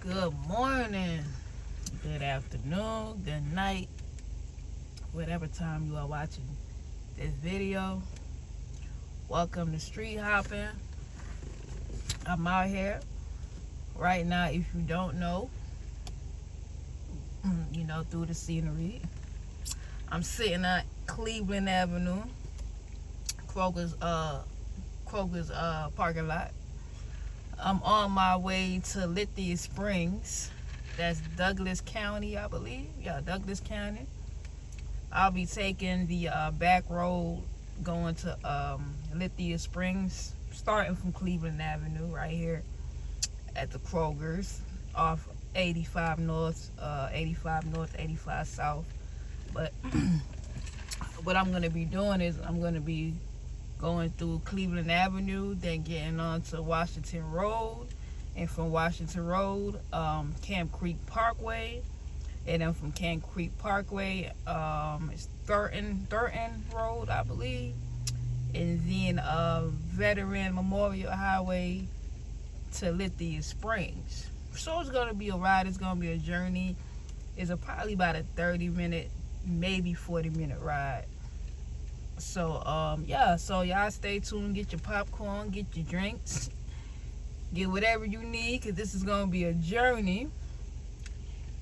Good morning, good afternoon, good night, whatever time you are watching this video. Welcome to Street Hopping. I'm out here right now. If you don't know, through the scenery, I'm sitting at Cleveland Avenue, Kroger's parking lot. I'm on my way to Lithia Springs. That's Douglas County, I believe. Yeah, Douglas County. I'll be taking the back road going to Lithia Springs, starting from Cleveland Avenue right here at the Kroger's off 85 North, 85 South. But what I'm going to be doing is I'm going to be going through Cleveland Avenue, then getting on to Washington Road, and from Washington Road, Camp Creek Parkway, and then from Camp Creek Parkway, it's Thurton Road, I believe, and then Veteran Memorial Highway to Lithia Springs. So it's gonna be a ride. It's gonna be a journey. It's probably about a 30-minute, maybe 40-minute ride. So so y'all stay tuned, get your popcorn, get your drinks, get whatever you need, because this is going to be a journey.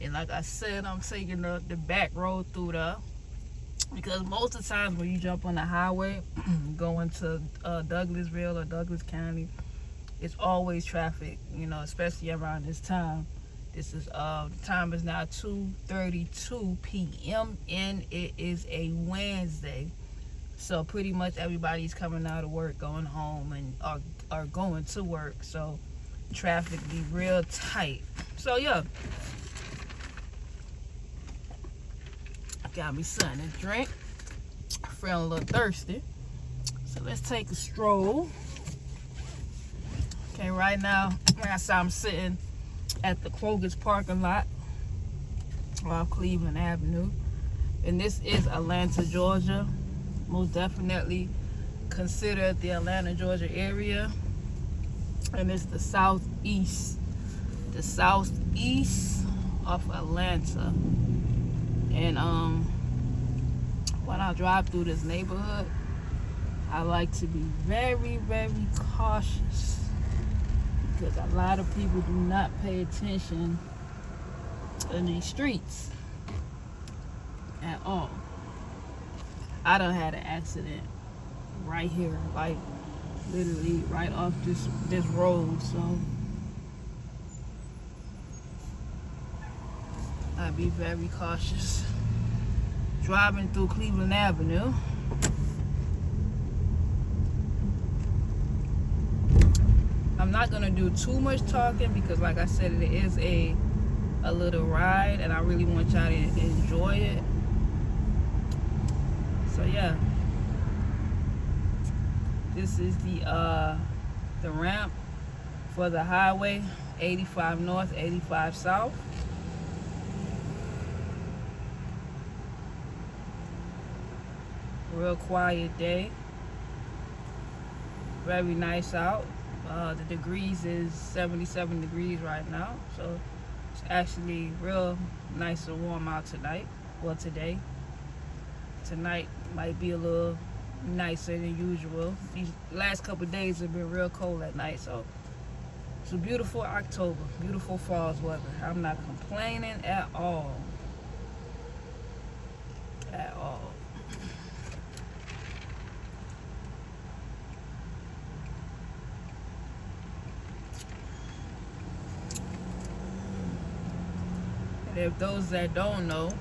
And like I said, I'm taking the back road through there, because most of the times when you jump on the highway going to Douglasville or Douglas County, it's always traffic, especially around this time. This is the time is now 2:32 p.m. and it is a Wednesday. So pretty much everybody's coming out of work, going home, and are going to work. So traffic be real tight. So yeah, got me something to drink. Feeling a little thirsty. So let's take a stroll. Okay, right now, like I said, I'm sitting at the Kroger's parking lot off Cleveland Avenue. And this is Atlanta, Georgia. Most definitely considered the Atlanta, Georgia area, and it's the southeast of Atlanta. And when I drive through this neighborhood, I like to be very, very cautious, because a lot of people do not pay attention in these streets at all. I done had an accident right here, like literally right off this road. So I'd be very cautious driving through Cleveland Avenue. I'm not gonna do too much talking, because like I said, it is a little ride, and I really want y'all to enjoy it. So yeah, this is the ramp for the highway, 85 North, 85 South. Real quiet day. Very nice out. The degrees is 77 degrees right now, so it's actually real nice and warm out tonight. Well, today. Tonight might be a little nicer than usual. These last couple of days have been real cold at night, so it's a beautiful October, beautiful fall's weather. I'm not complaining at all. At all. And if those that don't know,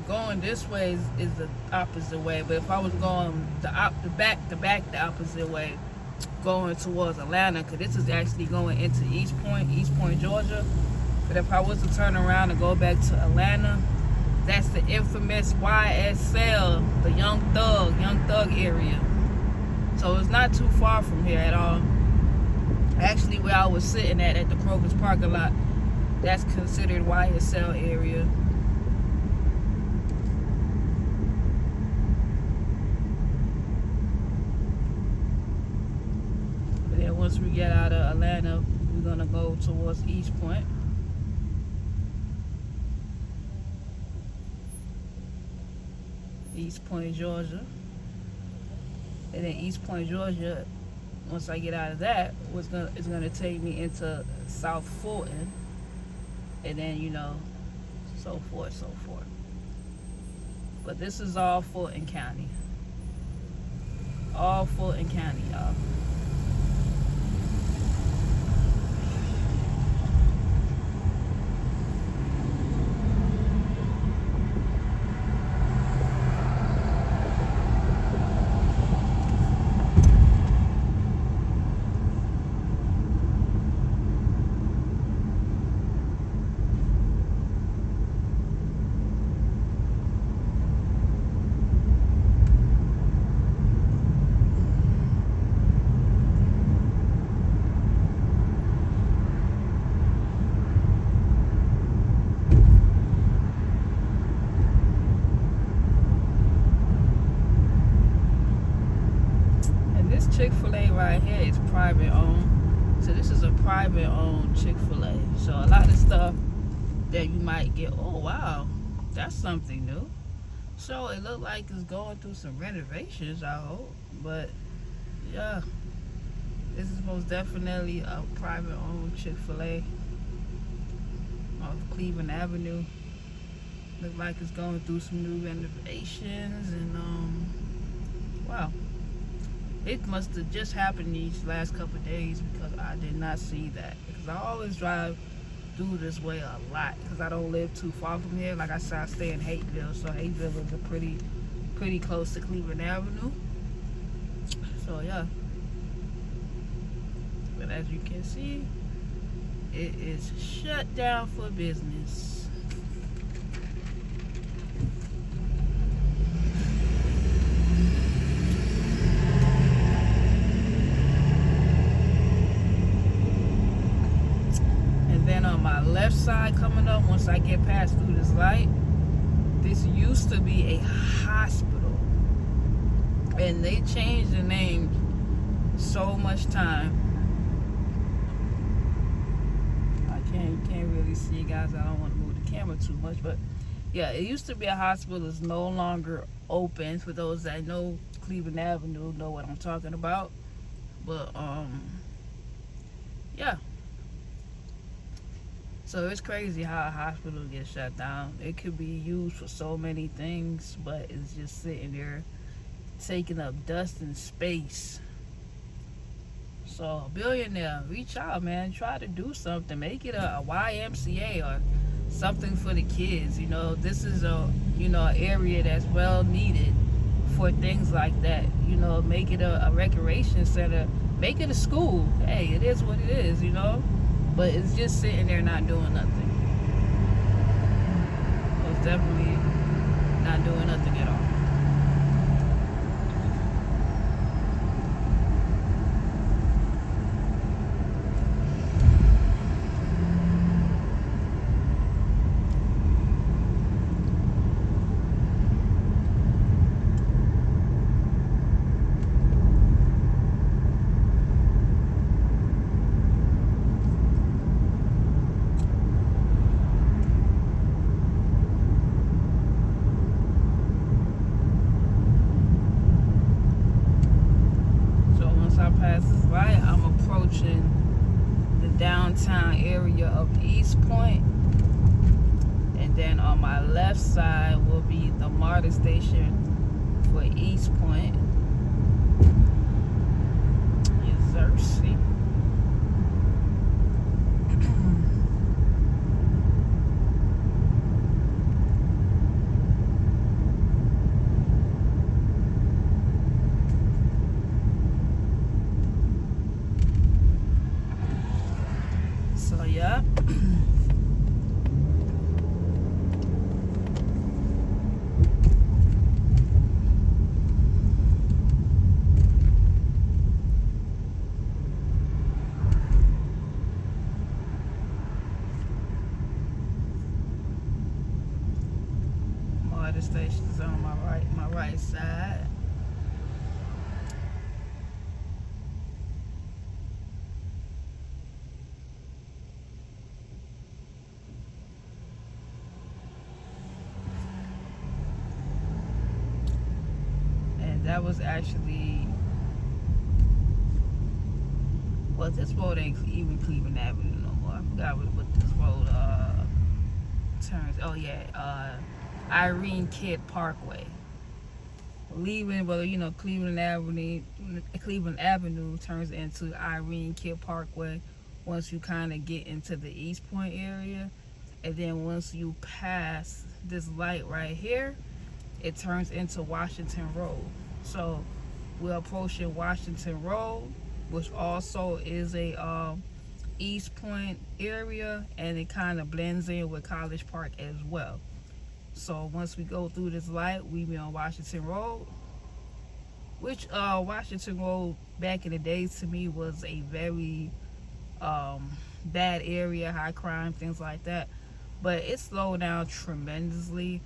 going this way is the opposite way. But if I was going the opposite way, going towards Atlanta, because this is actually going into East Point, Georgia. But if I was to turn around and go back to Atlanta, that's the infamous YSL, the Young Thug area. So it's not too far from here at all. Actually, where I was sitting at the Kroger's parking lot, that's considered YSL area. But then once we get out of Atlanta, we're gonna go towards East Point. East Point, Georgia. And then East Point, Georgia, once I get out of that, it's gonna take me into South Fulton, and then so forth, so forth. But this is all Fulton County. All Fulton County, y'all. Chick-fil-A right here is private owned. So this is a private owned Chick-fil-A. So a lot of stuff that you might get, oh wow, that's something new. So it looked like it's going through some renovations, I hope. But yeah, this is most definitely a private owned Chick-fil-A off Cleveland Avenue. Look like it's going through some new renovations, and wow. It must have just happened these last couple of days, because I did not see that. Because I always drive through this way a lot, because I don't live too far from here. Like I said, I stay in Hateville, so Hateville is a pretty close to Cleveland Avenue. So yeah. But as you can see, it is shut down for business. Left side coming up, once I get past through this light, this used to be a hospital, and they changed the name so much time. You can't really see, guys. I don't want to move the camera too much, but yeah, it used to be a hospital. It's no longer open. For those that know Cleveland Avenue, know what I'm talking about. But yeah. So it's crazy how a hospital gets shut down. It could be used for so many things, but it's just sitting there taking up dust and space. So billionaire, reach out, man. Try to do something. Make it a YMCA or something for the kids. This is a area that's well needed for things like that. Make it a recreation center. Make it a school. Hey, it is what it is, But it's just sitting there not doing nothing. It's definitely not doing nothing at all. I'm approaching the downtown area of East Point, and then on my left side will be the MARTA station for East Point. Yes, sir. See? So yeah. MARTA station's on my right side. that was actually, well, this road ain't even Cleveland Avenue no more. I forgot what this road turns. Oh yeah, Irene Kidd Parkway. Leaving, well, you know, Cleveland Avenue turns into Irene Kidd Parkway once you kind of get into the East Point area, and then once you pass this light right here, it turns into Washington Road. So we're approaching Washington Road, which also is a East Point area, and it kind of blends in with College Park as well. So once we go through this light, we be on Washington Road, which Washington Road back in the days to me was a very bad area, high crime, things like that. But it slowed down tremendously.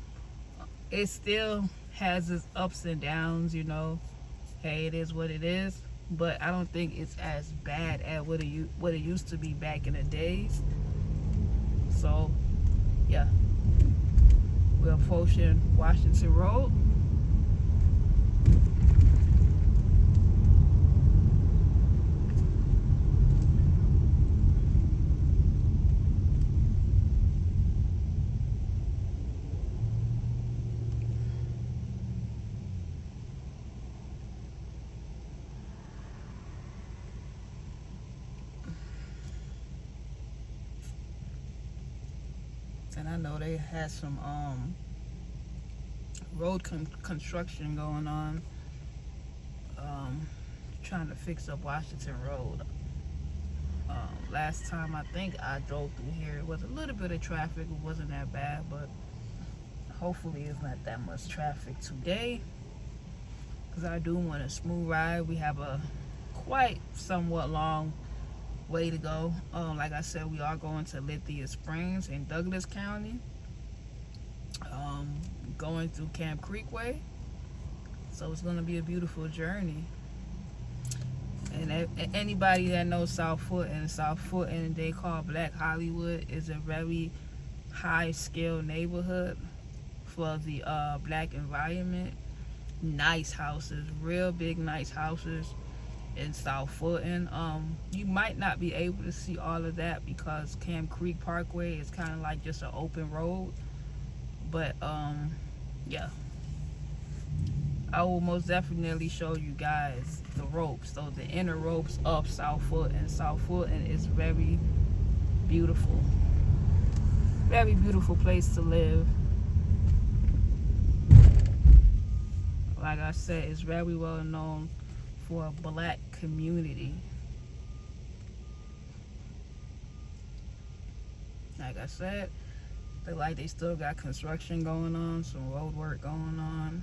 It still has its ups and downs, you know. Hey, it is what it is. But I don't think it's as bad as what it used to be back in the days. So, yeah. We're approaching Washington Road. And I know they had some road construction going on, trying to fix up Washington Road. Last time I think I drove through here, it was a little bit of traffic. It wasn't that bad, but hopefully it's not that much traffic today, because I do want a smooth ride. We have a somewhat long way to go. Like I said, we are going to Lithia Springs in Douglas County, going through Camp Creek Way. So it's going to be a beautiful journey. And anybody that knows South Fulton, they call Black Hollywood, is a very high scale neighborhood for the black environment. Nice houses, real big nice houses in South Fulton. You might not be able to see all of that because Camp Creek Parkway is kind of like just an open road. But yeah, I will most definitely show you guys the ropes, so the inner ropes of South Fulton. South Fulton is very beautiful place to live. Like I said, it's very well known for a black community. Like I said, they still got construction going on, some road work going on.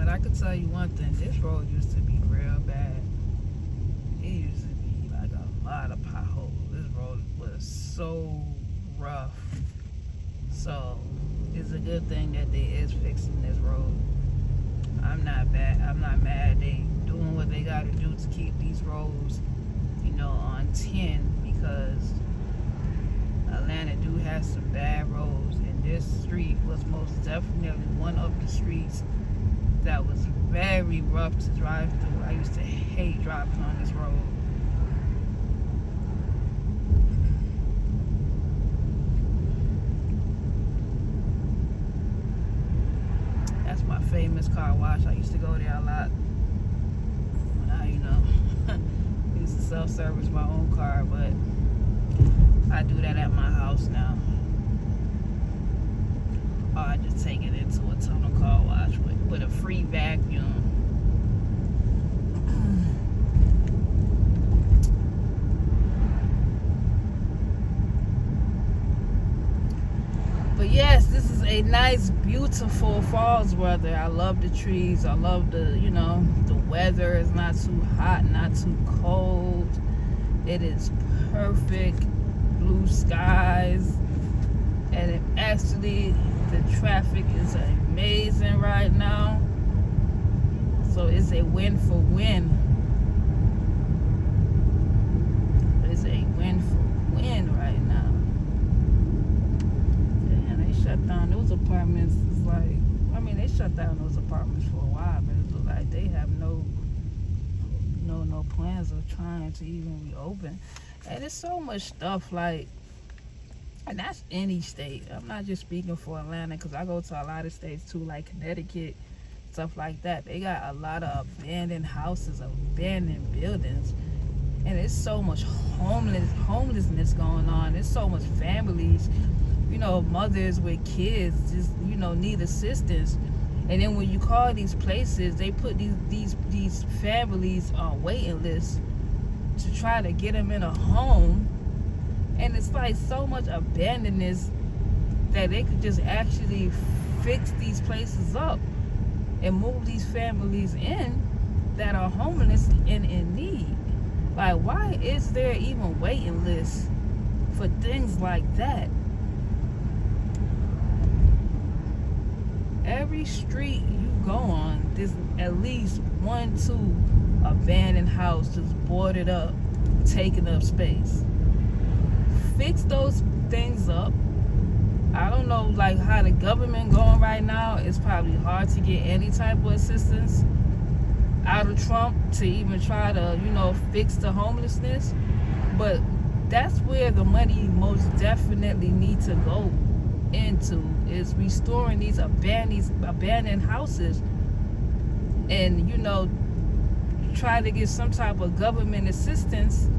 I could tell you one thing, this road used to be real bad. It used to be like a lot of potholes. This road was so rough. So it's a good thing that they is fixing this road. I'm not mad. They doing what they gotta do to keep these roads, you know, on 10, because Atlanta do have some bad roads, and this street was most definitely one of the streets that was very rough to drive through. I used to hate driving on this road. That's famous car wash. I used to go there a lot. Now, you know, I used to self-service my own car, but I do that at my house now. Or I just take it into a tunnel car wash with a free vacuum. But yes, this is a nice, beautiful fall's weather. I love the trees. I love the, you know, the weather is not too hot, not too cold. It is perfect. Blue skies. And it actually, the traffic is amazing right now. So it's a win for win. It's a win for win right now. Shut down those apartments. It's like, I mean, they shut down those apartments for a while, but it looks like they have no plans of trying to even reopen. And there's so much stuff, like, and that's any state. I'm not just speaking for Atlanta, because I go to a lot of states too, like Connecticut, stuff like that. They got a lot of abandoned houses, abandoned buildings, and there's so much homelessness going on. There's so much families, you know, mothers with kids just, you know, need assistance. And then when you call these places, they put these families on waiting lists to try to get them in a home. And it's like so much abandonness that they could just actually fix these places up and move these families in that are homeless and in need. Like, why is there even waiting lists for things like that? Every street you go on, there's at least 1-2 abandoned houses boarded up, taking up space. Fix those things up. I don't know, like, how the government going right now. It's probably hard to get any type of assistance out of Trump to even try to, you know, fix the homelessness. But that's where the money most definitely needs to go into, is restoring these abandoned houses, and, you know, try to get some type of government assistance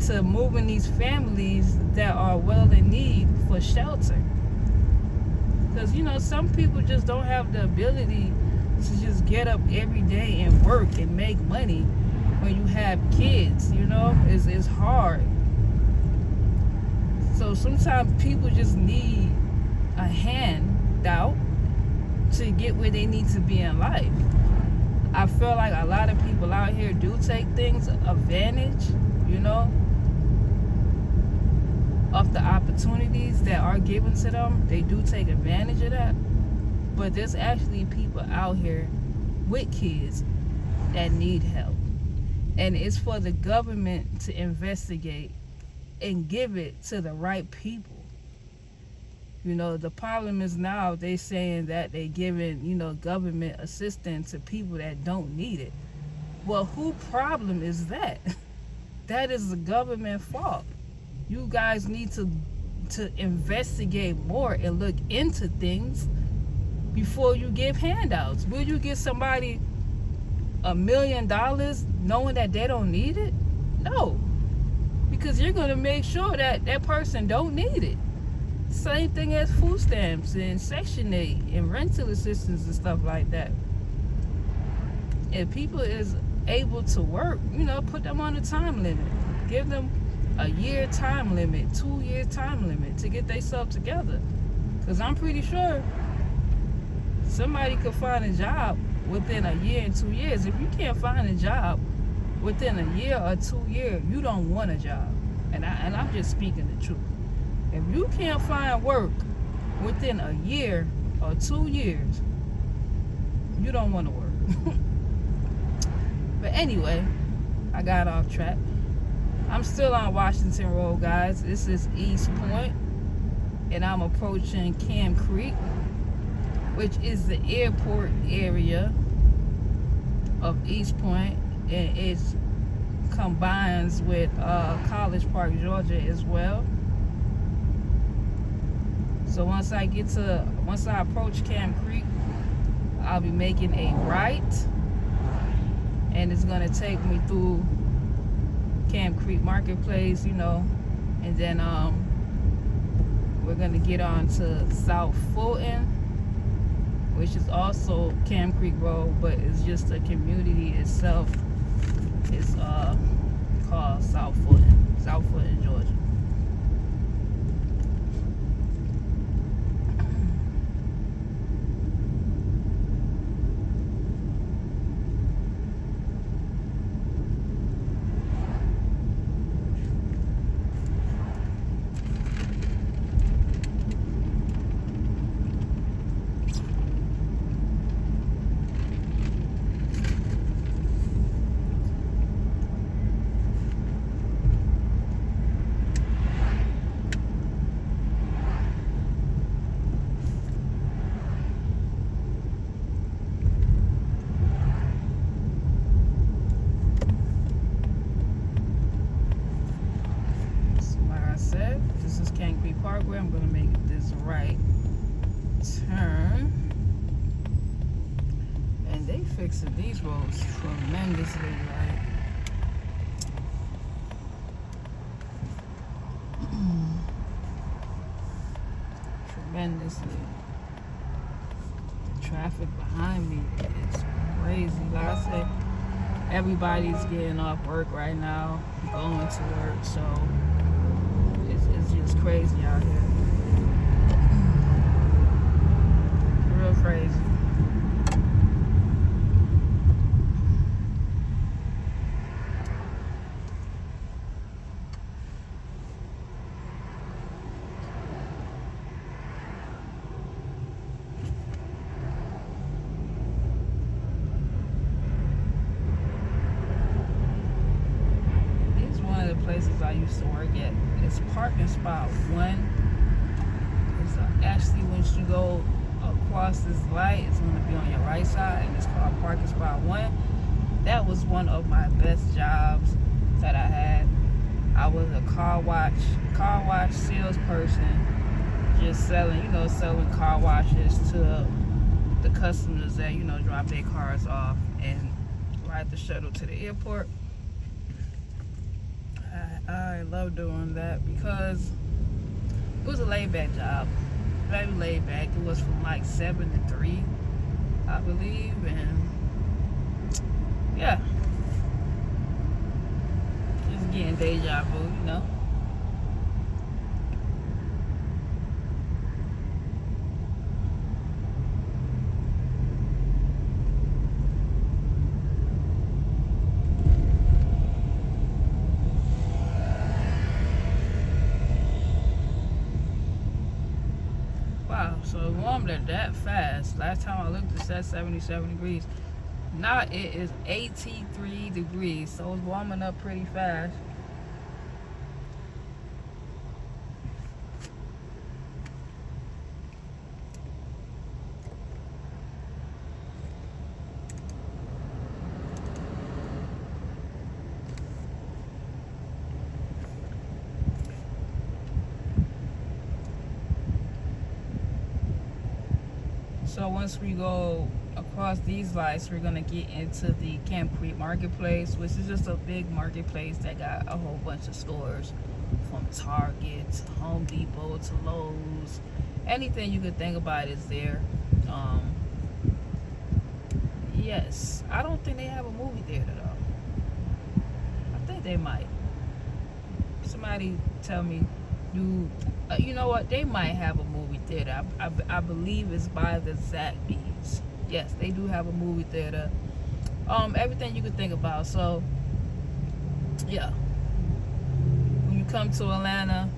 to moving these families that are well in need for shelter. Because, you know, some people just don't have the ability to just get up every day and work and make money when you have kids. You know, it's hard. So sometimes people just need a handout to get where they need to be in life. I feel like a lot of people out here do take things advantage, you know, of the opportunities that are given to them. They do take advantage of that. But there's actually people out here with kids that need help. And it's for the government to investigate and give it to the right people. You know, the problem is now they saying that they giving, you know, government assistance to people that don't need it. Well, whose problem is that? That is the government fault. You guys need to investigate more and look into things before you give handouts. Will you give somebody $1 million knowing that they don't need it? No. Because you're going to make sure that that person don't need it. Same thing as food stamps and Section 8 and rental assistance and stuff like that. If people is able to work, you know, put them on a time limit. Give them a year time limit, 2 year time limit to get themselves together. Because I'm pretty sure somebody could find a job within a year and 2 years. If you can't find a job within a year or 2 years, you don't want a job. And I'm just speaking the truth. If you can't find work within a year or 2 years, you don't want to work. But anyway, I got off track. I'm still on Washington Road, guys. This is East Point, and I'm approaching Camp Creek, which is the airport area of East Point, and it combines with College Park, Georgia as well. So once I approach Camp Creek, I'll be making a right, and it's gonna take me through Camp Creek Marketplace, you know, and then we're gonna get on to South Fulton, which is also Camp Creek Road, but it's just the community itself is called South Fulton, Georgia. This is Camp Creek Parkway. I'm gonna make this right turn, and they fixing these roads tremendously, right? Tremendously. The traffic behind me is crazy. Like I said, everybody's getting off work right now, going to work, so it's just crazy out here. Real crazy. Places I used to work at. It's parking spot 1. It's actually, once you go across this light, it's going to be on your right side, and it's called parking spot 1. That was one of my best jobs that I had. I was a car wash salesperson, just selling car washes to the customers that, you know, drop their cars off and ride the shuttle to the airport. I love doing that because it was a laid-back job, very laid-back. It was from like 7 to 3, I believe, and yeah, just getting deja vu, you know. So it warmed it that fast. Last time I looked, it said 77 degrees. Now it is 83 degrees, so it's warming up pretty fast. So once we go across these lights, we're gonna get into the Camp Creek Marketplace, which is just a big marketplace that got a whole bunch of stores, from Target to Home Depot to Lowe's. Anything you could think about is there. Yes, I don't think they have a movie theater though. I think they might. Somebody tell me. You know what? They might have a movie theater. I believe it's by the Zaxby's. Yes, they do have a movie theater. Everything you could think about. So, yeah. When you come to Atlanta,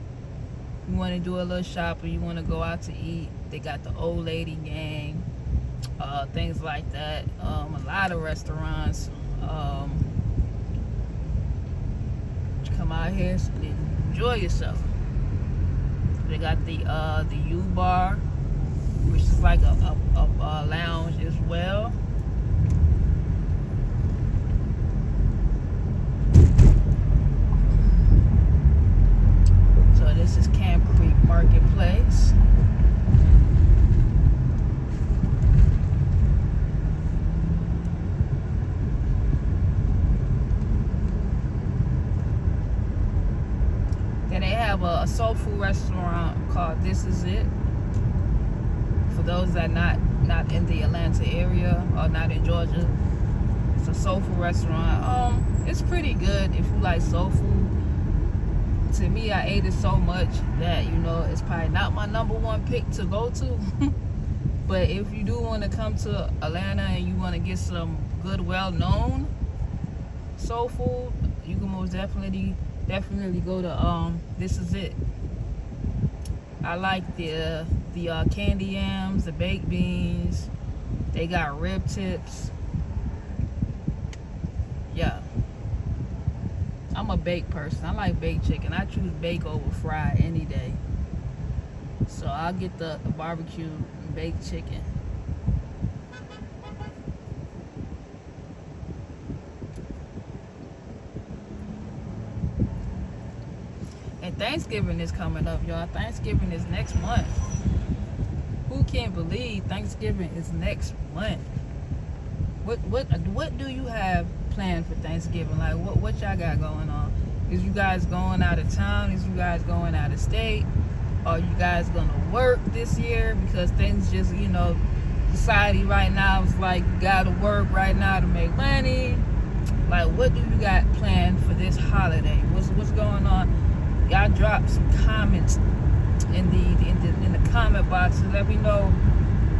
you want to do a little shopping, you want to go out to eat, they got the Old Lady Gang, things like that. A lot of restaurants. Come out here and enjoy yourself. They got the U Bar, which is like a lounge as well. So this is Camp Creek Marketplace. And they have a soul food restaurant called This Is It. For those that not in the Atlanta area or not in Georgia, it's a soul food restaurant. It's pretty good if you like soul food. To me, I ate it so much that, you know, it's probably not my number one pick to go to. But if you do want to come to Atlanta and you want to get some good, well-known soul food, you can most definitely go to This Is It. I like the candy yams, the baked beans. They got rib tips. Yeah. I'm a baked person. I like baked chicken. I choose bake over fry any day. So I'll get the barbecue baked chicken. And Thanksgiving is coming up, y'all. Thanksgiving is next month. Who can't believe Thanksgiving is next month? What do you have planned for Thanksgiving? Like what y'all got going on? Is you guys going out of town? Is you guys going out of state? Are you guys gonna work this year? Because things just, you know, society right now is like you gotta work right now to make money. Like what do you got planned for this holiday? What's going on? Y'all drop some comments in the comment box to let me know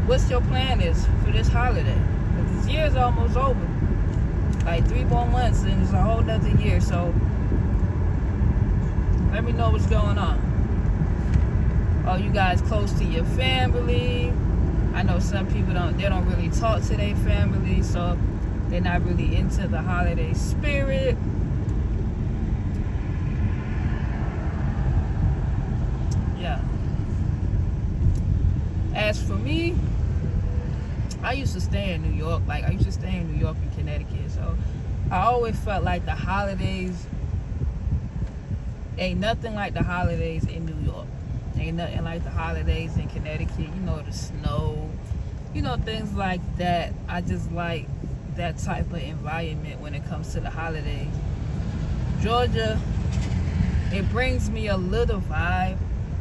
what's your plan is for this holiday. Because this year is almost over. Like 3 more months and it's a whole nother year. So let me know what's going on. Are you guys close to your family? I know some people don't really talk to their family, so they're not really into the holiday spirit. Yeah. As for me, I used to stay in New York. Like, I used to stay in New York and Connecticut. So I always felt like the holidays ain't nothing like the holidays in New York. Ain't nothing like the holidays in Connecticut. You know, the snow, you know, things like that. I just like that type of environment when it comes to the holidays. Georgia, it brings me a little vibe.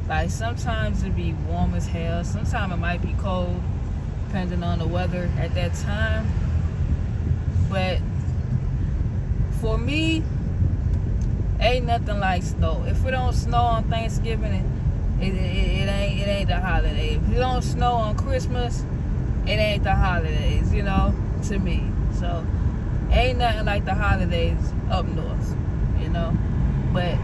Like, sometimes it be warm as hell. Sometimes it might be cold, depending on the weather at that time. But for me, ain't nothing like snow. If it don't snow on Thanksgiving, it ain't the holiday. If it don't snow on Christmas, it ain't the holidays, you know, to me. So ain't nothing like the holidays up north, you know. But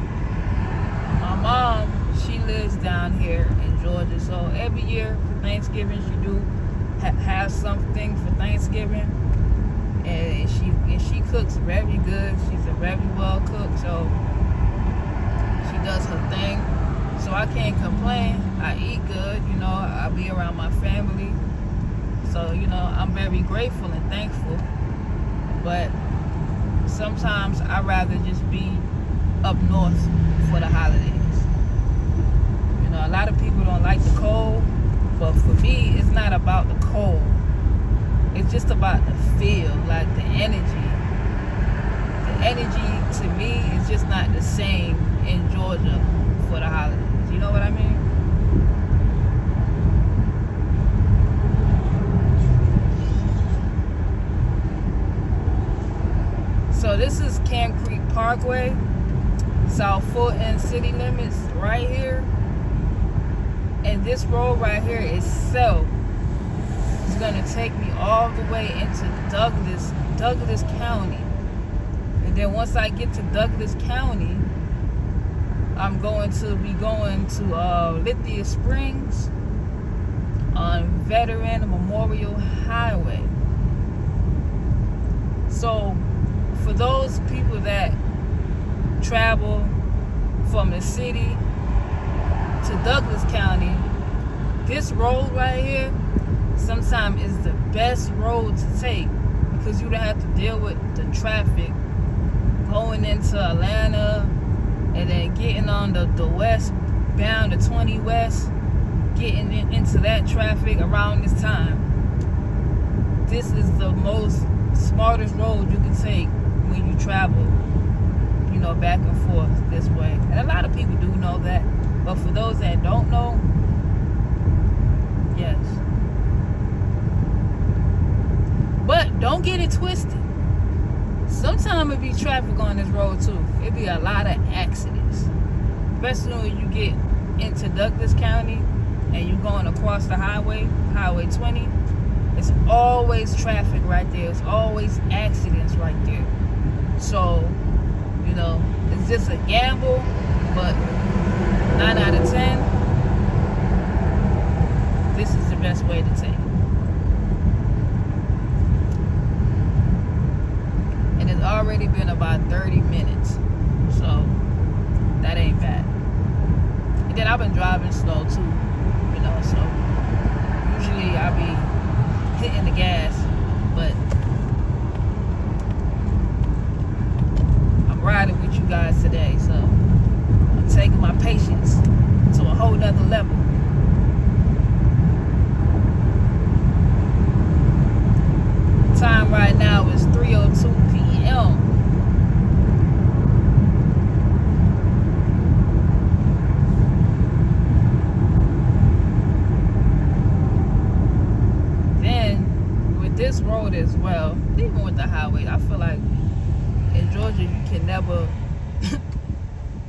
my mom, she lives down here in Georgia, so every year for Thanksgiving she do have something for Thanksgiving, and she cooks very good. She's a very well cook, so she does her thing. So I can't complain. I eat good, you know. I be around my family, so you know I'm very grateful and thankful. But sometimes I'd rather just be up north for the holidays. You know, a lot of people don't like the cold, but for me, it's not about the cold. It's just about the feel, like the energy. The energy to me is just not the same in Georgia for the holidays. You know what I mean? So this is Camp Creek Parkway, South Fulton city limits right here. And this road right here itself is gonna take me all the way into Douglas County. And then once I get to Douglas County, I'm going to be going to Lithia Springs on Veteran Memorial Highway. So for those people that travel from the city to Douglas County, this road right here sometimes is the best road to take because you don't have to deal with the traffic going into Atlanta and then getting on the west bound to 20 West, getting into that traffic around this time. This is the most smartest road you can take when you travel, you know, back back and forth this way. And a lot of people do know that. But for those that don't know, yes. But don't get it twisted. Sometimes it be traffic on this road too. It be a lot of accidents. Especially when you get into Douglas County and you going across the highway, Highway 20. It's always traffic right there. It's always accidents right there. So, you know, it's just a gamble, but 9 out of 10, this is the best way to take it. And it's already been about 30 minutes. So, that ain't bad. And then I've been driving slow too, you know, so usually I be hitting the gas, but I'm riding with you guys today, so I'm taking my patience to a whole nother level. Time right now is 3:02 p.m. This road as well, even with the highway, I feel like in Georgia you can never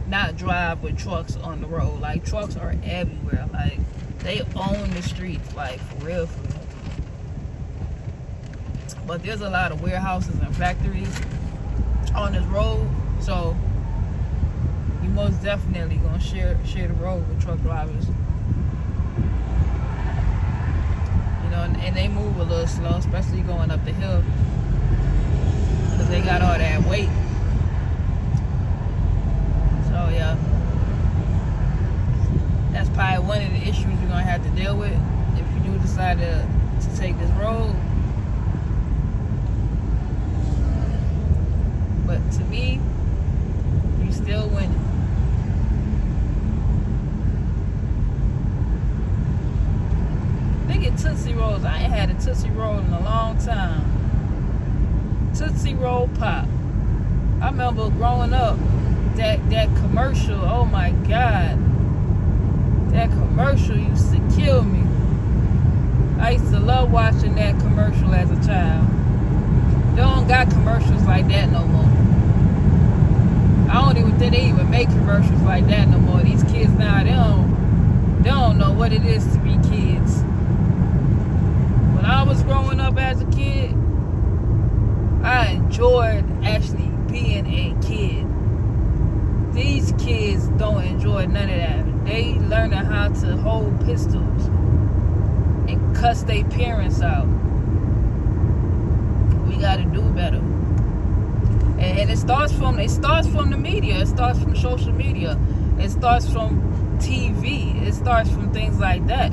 not drive with trucks on the road. Like, trucks are everywhere. Like, they own the streets, like, for real, for real. But there's a lot of warehouses and factories on this road, so you most definitely gonna share the road with truck drivers. And they move a little slow, especially going up the hill, because they got all that weight. So yeah, that's probably one of the issues you're gonna have to deal with if you do decide to take this road. But to me, you still winning. Tootsie Rolls. I ain't had a Tootsie Roll in a long time. Tootsie Roll Pop. I remember growing up, that commercial, oh my God. That commercial used to kill me. I used to love watching that commercial as a child. They don't got commercials like that no more. I don't even think they even make commercials like that no more. These kids now, they don't know what it is to be kids. When I was growing up as a kid, I enjoyed actually being a kid. These kids don't enjoy none of that. They learning how to hold pistols and cuss their parents out. We gotta do better. And it starts from the media. It starts from social media. It starts from TV. It starts from things like that.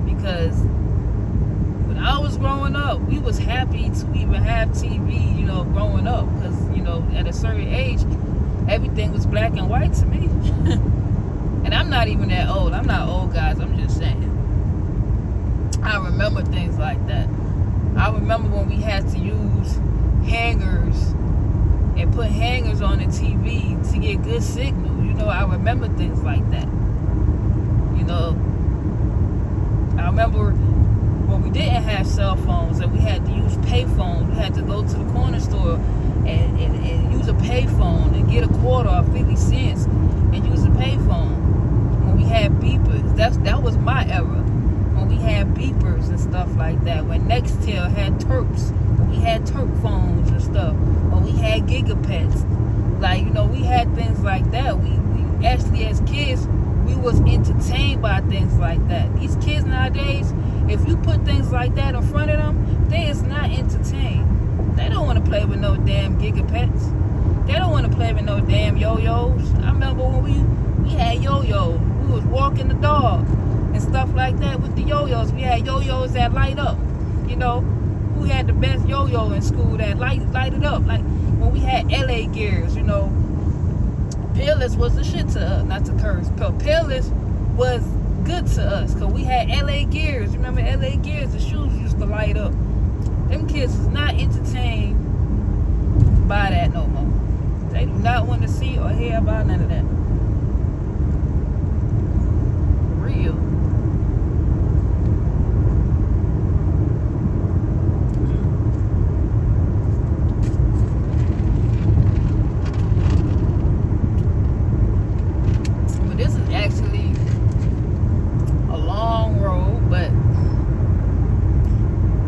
Because when I was growing up, we was happy to even have TV, you know, growing up. Because, you know, at a certain age, everything was black and white to me. And I'm not even that old. I'm not old, guys. I'm just saying. I remember things like that. I remember when we had to use hangers and put hangers on the TV to get good signal. You know, I remember things like that. You know, I remember when we didn't have cell phones and we had to use pay phones. We had to go to the corner store and use a pay phone and get a quarter or 50 cents and use a pay phone. When we had beepers, that was my era. When we had beepers and stuff like that. When Nextel had Terps. When we had Terp phones and stuff. When we had gigapets. Like, you know, we had things like that. We actually, as kids, we was entertained by things like that. These kids nowadays, if you put things like that in front of them, they is not entertained. They don't want to play with no damn gigapets. They don't want to play with no damn yo-yos. I remember when we had yo-yos. We was walking the dog and stuff like that with the yo-yos. We had yo-yos that light up. You know, who had the best yo-yo in school that lighted up? Like when we had LA gears, you know, Peerless was the shit to us. Not to curse, but Peerless was good to us because we had LA gears. You remember LA gears? The shoes used to light up. Them kids is not entertained by that no more. They do not don't hear about none of that. For real. But this is actually a long road, but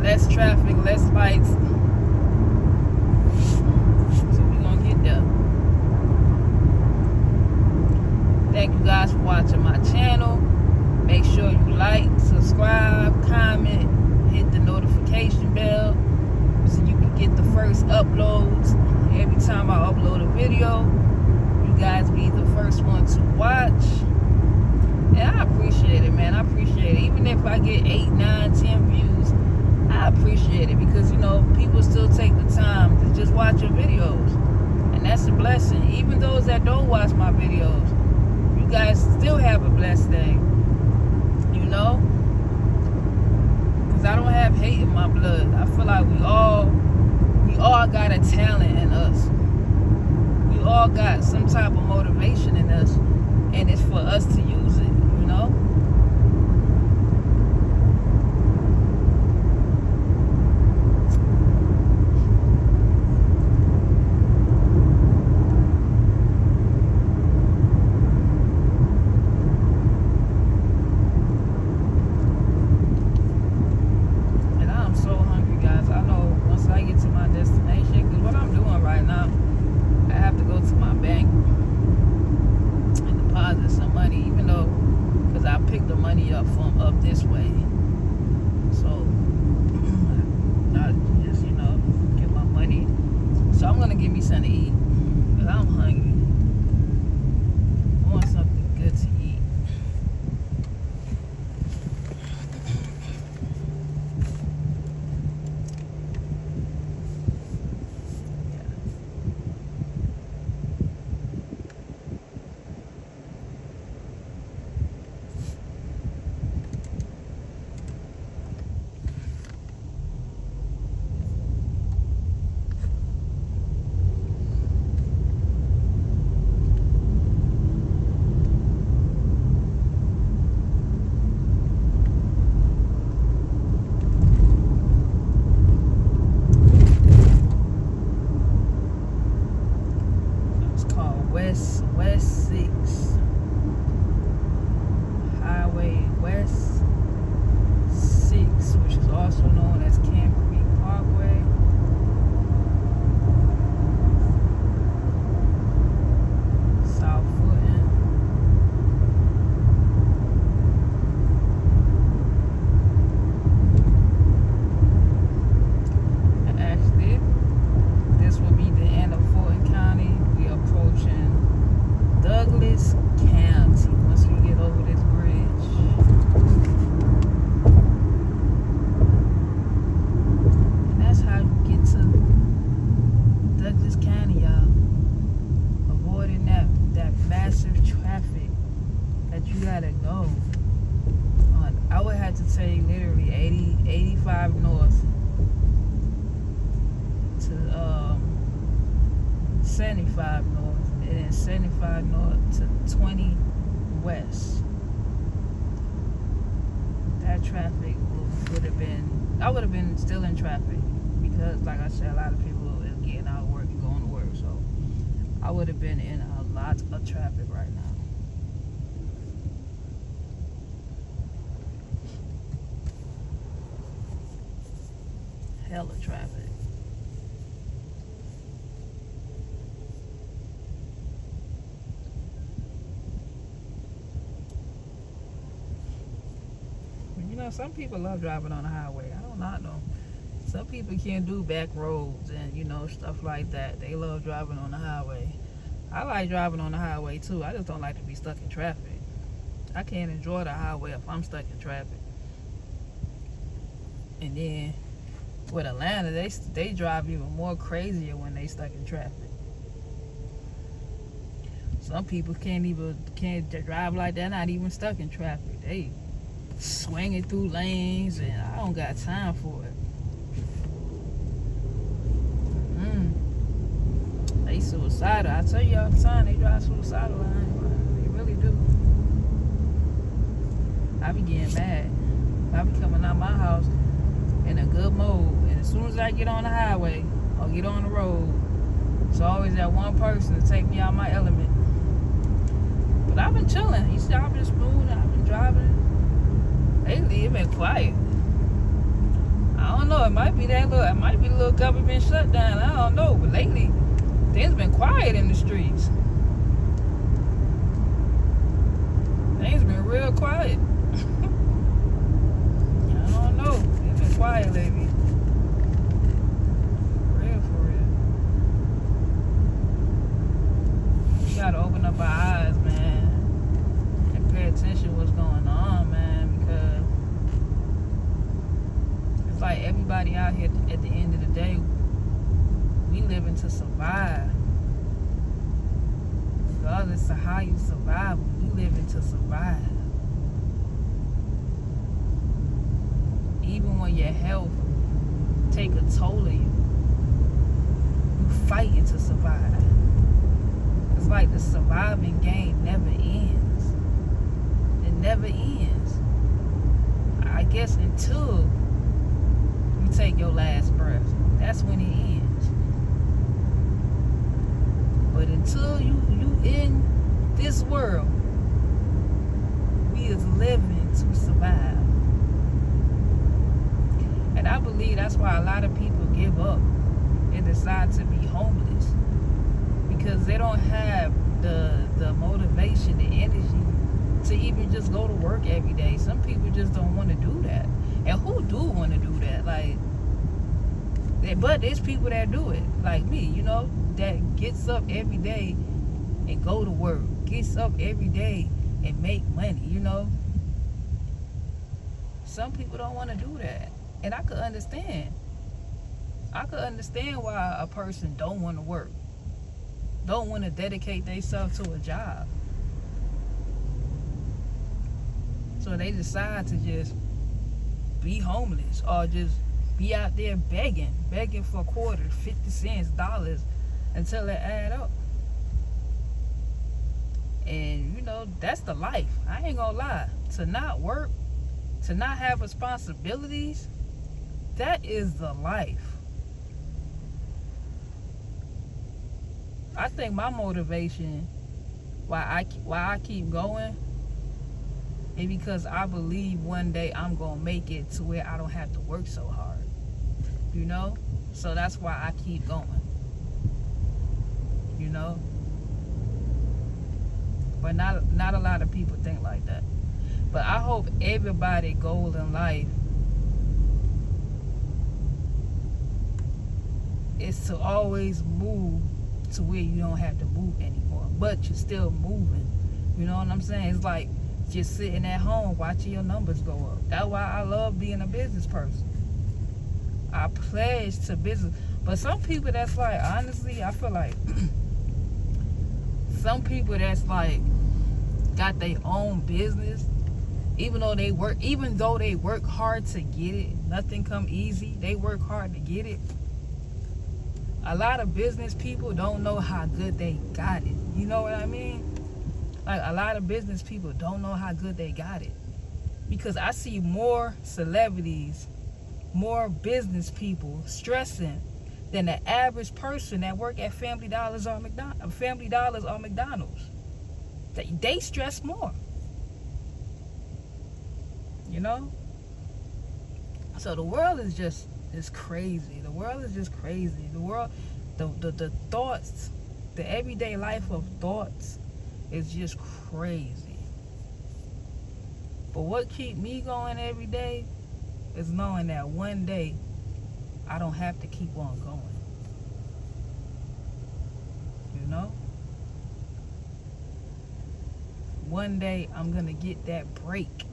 less traffic, less lights. So we're gonna get there. Thank you guys for watching my channel. Make sure you like, subscribe, comment, hit the notification bell so you can get the first uploads. Every time I upload a video, you guys be the first one to watch. And I appreciate it, man. I appreciate it. Even if I get 8, 9, 10 views, I appreciate it because, you know, people still take the time to just watch your videos. And that's a blessing. Even those that don't watch my videos, you guys still have a blessed day. You know? Because I don't have hate in my blood. I feel like we all got a talent in us. We all got some type of motivation in us. And it's for us to use it, you know? From up this way, so I just, you know, get my money. So I'm gonna give me something to eat because I'm hungry. I want something good to eat. West 6 Highway West 6, which is also known as Camp Creek Parkway. South Fulton. And actually, this will be the end of Fulton County. We are approaching Douglas County once we get over this bridge. And that's how you get to Douglas County, y'all. Avoiding that massive traffic that you gotta go on. I would have to take literally 85 north to 75 north. And then 75 north to 20 west. That traffic would have been, I would have been still in traffic because, like I said, a lot of people are getting out of work and going to work. So I would have been in a lot of traffic right now. Hella traffic. You know, some people love driving on the highway. I don't knock them. Some people can't do back roads and, you know, stuff like that. They love driving on the highway. I like driving on the highway too. I just don't like to be stuck in traffic. I can't enjoy the highway if I'm stuck in traffic. And then with Atlanta, they drive even more crazier when they stuck in traffic. Some people can't drive like that, not even stuck in traffic. They swinging through lanes, and I don't got time for it. They suicidal. I tell you all the time, they drive suicidal lines, bro. They really do. I be getting mad. I be coming out my house in a good mode, and as soon as I get on the highway or get on the road, it's always that one person to take me out my element. But I've been chilling. You see, I've been smooth. I've been driving. Lately, it been quiet. I don't know. It might be a little government shutdown. I don't know. But lately, things been quiet in the streets. Things been real quiet. I don't know. It's been quiet lately. For real. We gotta open up our eyes, man, and pay attention what's going on, man, because it's like everybody out here at the end of the day, we living to survive. Regardless of how you survive, we living to survive. Even when your health take a toll of you, you fighting to survive. It's like the surviving game never ends. It never ends. I guess until you take your last breath, that's when it ends. But until you in this world, we is living to survive. And I believe that's why a lot of people give up and decide to be homeless, because they don't have the motivation, the energy to even just go to work every day. Some people just don't want to do that. And who do want to do that? But there's people that do it, like me, that gets up every day and go to work, gets up every day and make money, Some people don't want to do that. And I could understand. I could understand why a person don't want to work, don't want to dedicate themselves to a job. So they decide to just be homeless or just be out there begging for quarters, 50 cents, dollars, until it add up. And that's the life. I ain't gonna lie. To not work, to not have responsibilities, that is the life. I think my motivation why I keep going is because I believe one day I'm gonna make it to where I don't have to work so hard. So that's why I keep going. But not a lot of people think like that. But I hope everybody's goal in life is to always move to where you don't have to move anymore, but you're still moving. You know what I'm saying? It's like just sitting at home watching your numbers go up. That's why I love being a business person. I pledge to business. But some people that's like, honestly, I feel like some people that's like got their own business, even though they work hard to get it, nothing come easy. They work hard to get it. A lot of business people don't know how good they got it. You know what I mean? Like, a lot of business people don't know how good they got it. Because I see more celebrities, more business people stressing than the average person that work at Family Dollars or McDonald's. They stress more. So the world is just crazy. The world is just crazy. The world, the thoughts, the everyday life of thoughts is just crazy. But what keeps me going every day is knowing that one day I don't have to keep on going. One day I'm gonna get that break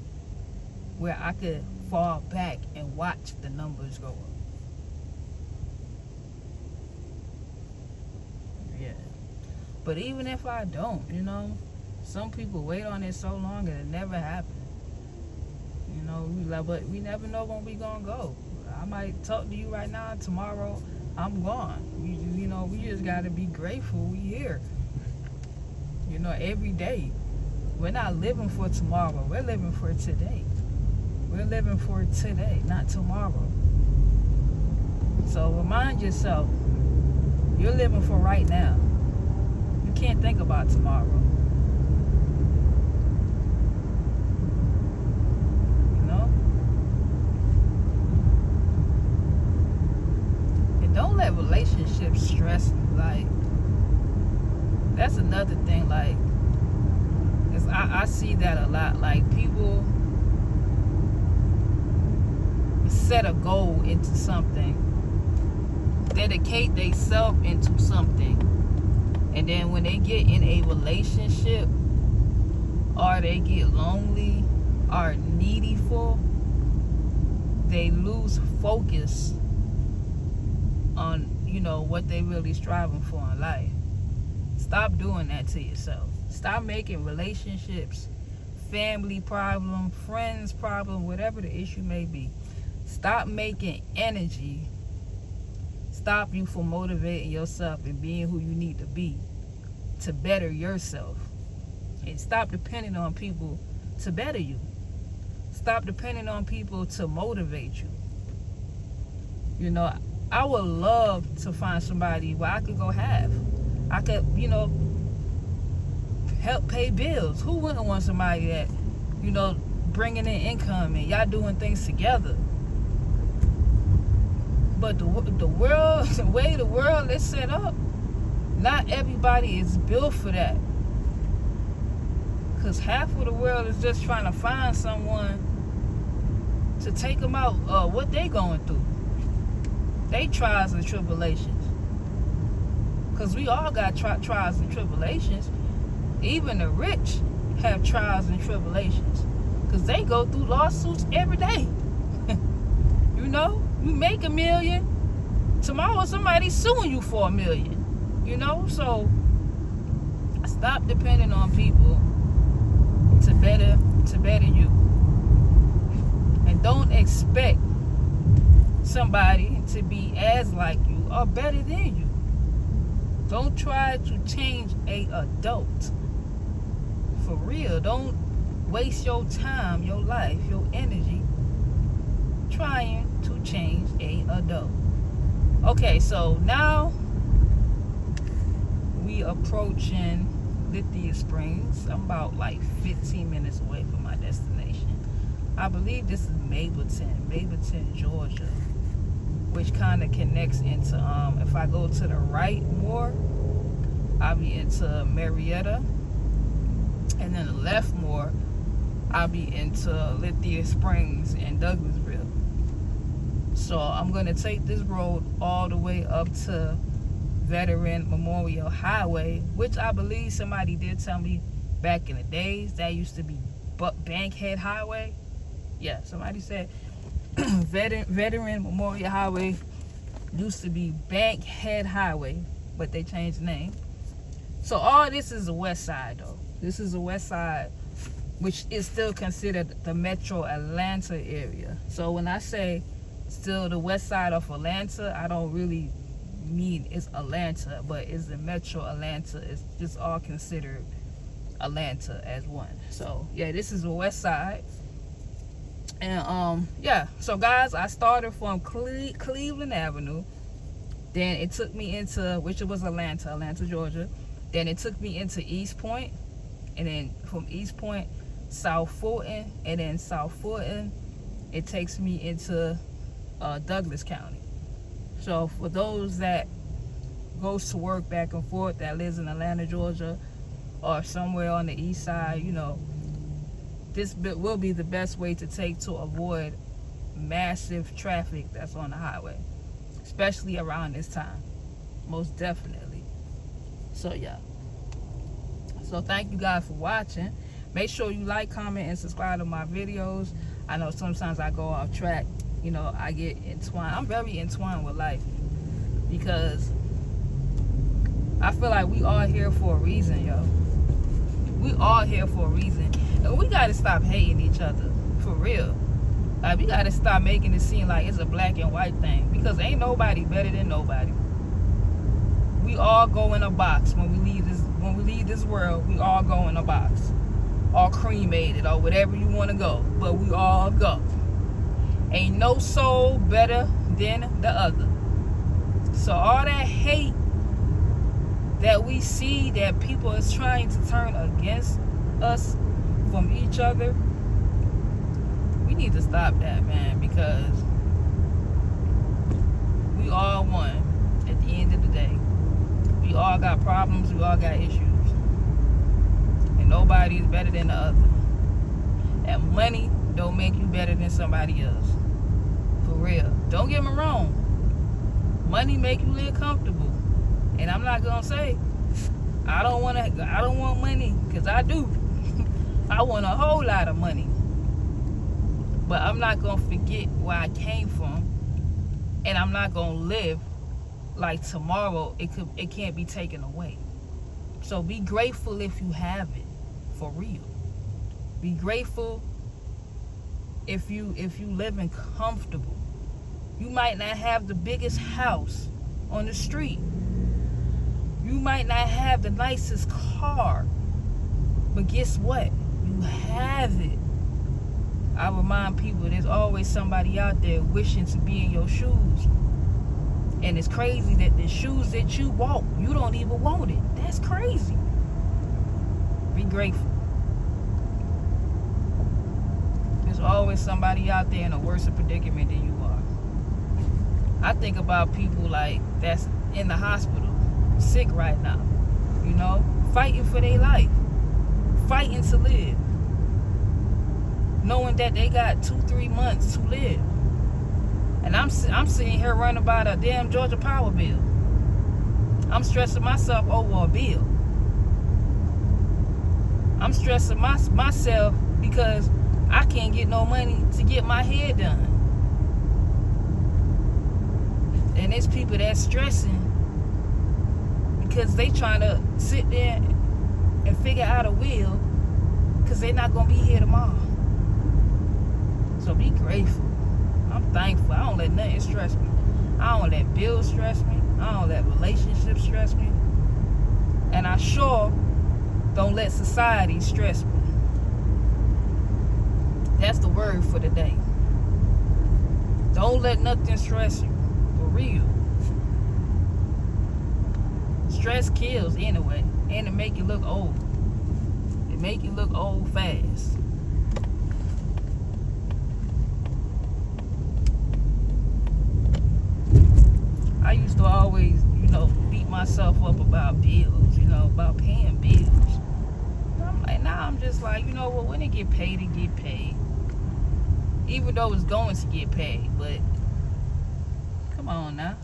where I could fall back and watch the numbers go up. Yeah. But even if I don't, some people wait on it so long and it never happens. But we never know when we gonna go. I might talk to you right now, tomorrow I'm gone. You know, we just got to be grateful we here. You know, every day. We're not living for tomorrow. We're living for today. We're living for today, not tomorrow. So remind yourself, you're living for right now. You can't think about tomorrow. You know? And don't let relationships stress you. Like, that's another thing. Like, I see that a lot. Like, people set a goal into something, dedicate themselves into something, and then when they get in a relationship or they get lonely or needful, they lose focus on, you know, what they really striving for in life. Stop doing that to yourself. Stop making relationships, family problem, friends problem, whatever the issue may be. Stop making energy stop you from motivating yourself and being who you need to be to better yourself. And stop depending on people to better you. Stop depending on people to motivate you. You know, I would love to find somebody where I could go have. I could, you know, help pay bills. Who wouldn't want somebody that, you know, bringing in income and y'all doing things together? But the world, the way the world is set up, not everybody is built for that. Because half of the world is just trying to find someone to take them out what they going through. They trials and tribulations. Because we all got trials and tribulations. Even the rich have trials and tribulations. Because they go through lawsuits every day. You know? You make $1 million. Tomorrow somebody's suing you for $1 million. You know? So stop depending on people to better you. And don't expect somebody to be as like you or better than you. Don't try to change an adult. For real. Don't waste your time, your life, your energy trying to change an adult. Okay, so now we approaching Lithia Springs. I'm about like 15 minutes away from my destination. I believe this is Mableton, Georgia, which kind of connects into, if I go to the right more, I'll be into Marietta, and then the left more, I'll be into Lithia Springs and Douglasville. So I'm going to take this road all the way up to Veteran Memorial Highway, which I believe somebody did tell me back in the days that used to be Bankhead Highway. Yeah, somebody said Veteran Memorial Highway used to be Bankhead Highway, but they changed the name. So all this is the west side though. This is the west side, which is still considered the Metro Atlanta area. So when I say still the west side of Atlanta, I don't really mean it's Atlanta, but it's the Metro Atlanta. It's just all considered Atlanta as one. So yeah, this is the west side. And yeah, so guys, I started from Cleveland Avenue, then it took me into, which was Atlanta, Georgia. Then it took me into East Point, and then from East Point, South Fulton, and then South Fulton, it takes me into Douglas County. So for those that goes to work back and forth, that lives in Atlanta, Georgia, or somewhere on the east side, you know, this will be the best way to take to avoid massive traffic that's on the highway, especially around this time, most definitely. So yeah, so thank you guys for watching. Make sure you like, comment, and subscribe to my videos. I know sometimes I go off track, you know, I get entwined. I'm very entwined with life because I feel like we all here for a reason, yo. We all here for a reason. And we gotta stop hating each other, for real. Like, we gotta stop making it seem like it's a black and white thing, because ain't nobody better than nobody. We all go in a box when we leave this world. We all go in a box, all cremated or whatever you want to go, but we all go. Ain't no soul better than the other. So all that hate that we see that people is trying to turn against us from each other, we need to stop that, man, because we all one at the end of the day. We all got problems, we all got issues, and nobody is better than the other. And money don't make you better than somebody else, for real. Don't get me wrong, money make you live comfortable, and I'm not gonna say I don't want money, because I do. I want a whole lot of money, but I'm not gonna forget where I came from, and I'm not gonna live like tomorrow it can't be taken away. So be grateful if you have it, for real. Be grateful if you living comfortable. You might not have the biggest house on the street. You might not have the nicest car, but guess what? You have it. I remind people there's always somebody out there wishing to be in your shoes. And it's crazy that the shoes that you want, you don't even want it. That's crazy. Be grateful. There's always somebody out there in a worse predicament than you are. I think about people like that's in the hospital, sick right now, you know, fighting for their life, fighting to live, knowing that they got 2-3 months to live. And I'm sitting here running about a damn Georgia Power bill. I'm stressing myself over a bill. I'm stressing myself because I can't get no money to get my hair done. And there's people that's stressing because they trying to sit there and figure out a will, because they're not going to be here tomorrow. So be grateful. I'm thankful. I don't let nothing stress me. I don't let bills stress me. I don't let relationships stress me. And I sure don't let society stress me. That's the word for the day. Don't let nothing stress you. For real. Stress kills anyway. And it make you look old. It make you look old fast. I used to always, beat myself up about bills, about paying bills. And I'm like, now I'm just like, when it get paid, it get paid. Even though it's going to get paid, but come on now.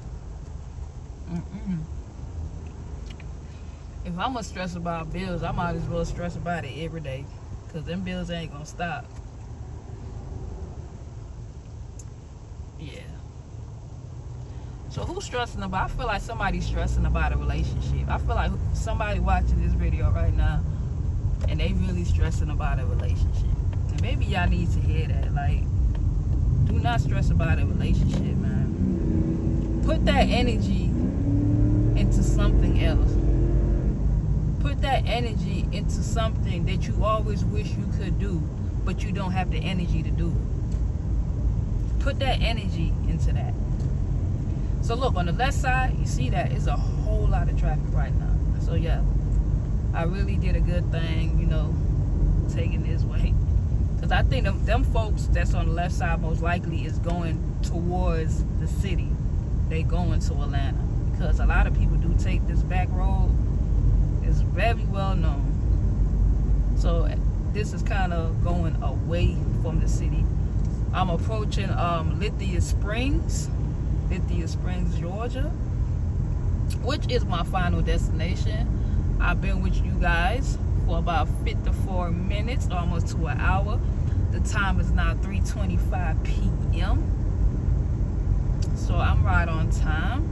If I'm gonna stress about bills, I might as well stress about it every day, because them bills ain't gonna stop. Yeah. So who's stressing about? I feel like somebody's stressing about a relationship. I feel like somebody watching this video right now, and they really stressing about a relationship. And maybe y'all need to hear that. Like, do not stress about a relationship, man. Put that energy into something else. Put that energy into something that you always wish you could do, but you don't have the energy to do it. Put that energy into that. So look, on the left side, you see that it's a whole lot of traffic right now. So yeah, I really did a good thing, taking this way. Because I think them folks that's on the left side most likely is going towards the city. They going to Atlanta. Because a lot of people do take this back road. It's very well known. So this is kind of going away from the city. I'm approaching Lithia Springs, Georgia, which is my final destination. I've been with you guys for about 54 minutes, almost to an hour. The time is now 3:25 p.m. So I'm right on time.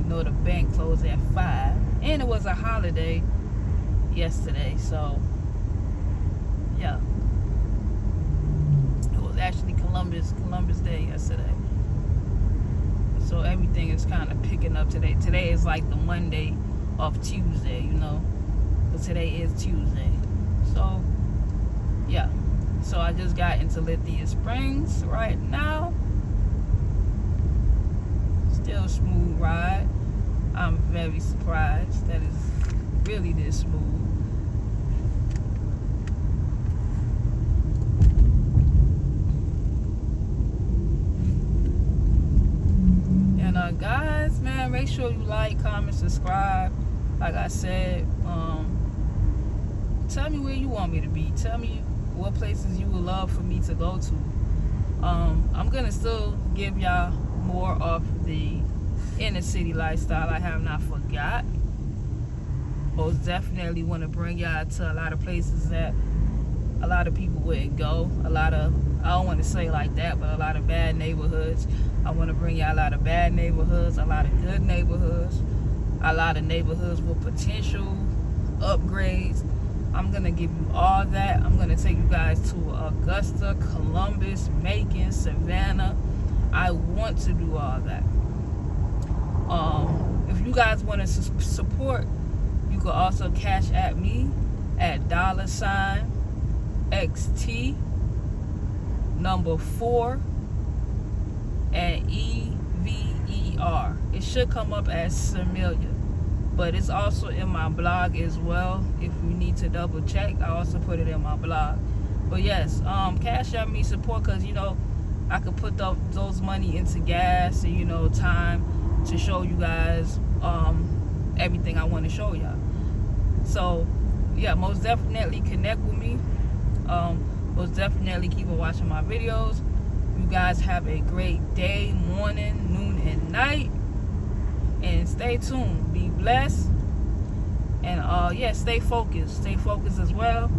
The bank closed at 5, and it was a holiday yesterday, so yeah, it was actually Columbus Day yesterday. So everything is kind of picking up today. Today is like the Monday of Tuesday, you know. Because today is Tuesday. So, yeah. So I just got into Lithia Springs right now. Still smooth ride. I'm very surprised that it's really this smooth. And guys, man, make sure you like, comment, subscribe. Like I said, tell me where you want me to be. Tell me what places you would love for me to go to. I'm gonna still give y'all more of the inner city lifestyle. I have not forgot. Most definitely want to bring y'all to a lot of places that a lot of people wouldn't go. A lot of, I don't want to say like that, but a lot of bad neighborhoods. I want to bring y'all a lot of bad neighborhoods, a lot of good neighborhoods, a lot of neighborhoods with potential upgrades. I'm going to give you all that. I'm going to take you guys to Augusta, Columbus, Macon, Savannah. I want to do all that. If you guys want to support, you can also cash at me at $XT 4 and EVER. It should come up as Samilia, but it's also in my blog as well. If you need to double check, I also put it in my blog. But yes, cash at me support, because you know I could put those money into gas and, you know, time to show you guys everything I want to show y'all. So yeah, most definitely connect with me. Most definitely keep on watching my videos. You guys have a great day, morning, noon, and night. And stay tuned. Be blessed. And yeah, stay focused. Stay focused as well.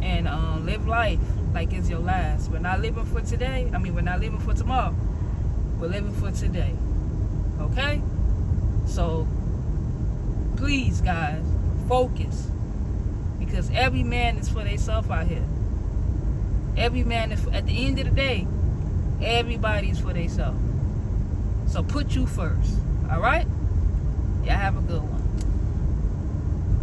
And live life like it's your last. We're not living for today. I mean, we're not living for tomorrow. We're living for today. Okay? So please, guys, focus. Because every man is for themselves out here. Every man, at the end of the day, everybody's for themselves. So put you first. All right? Y'all have a good one.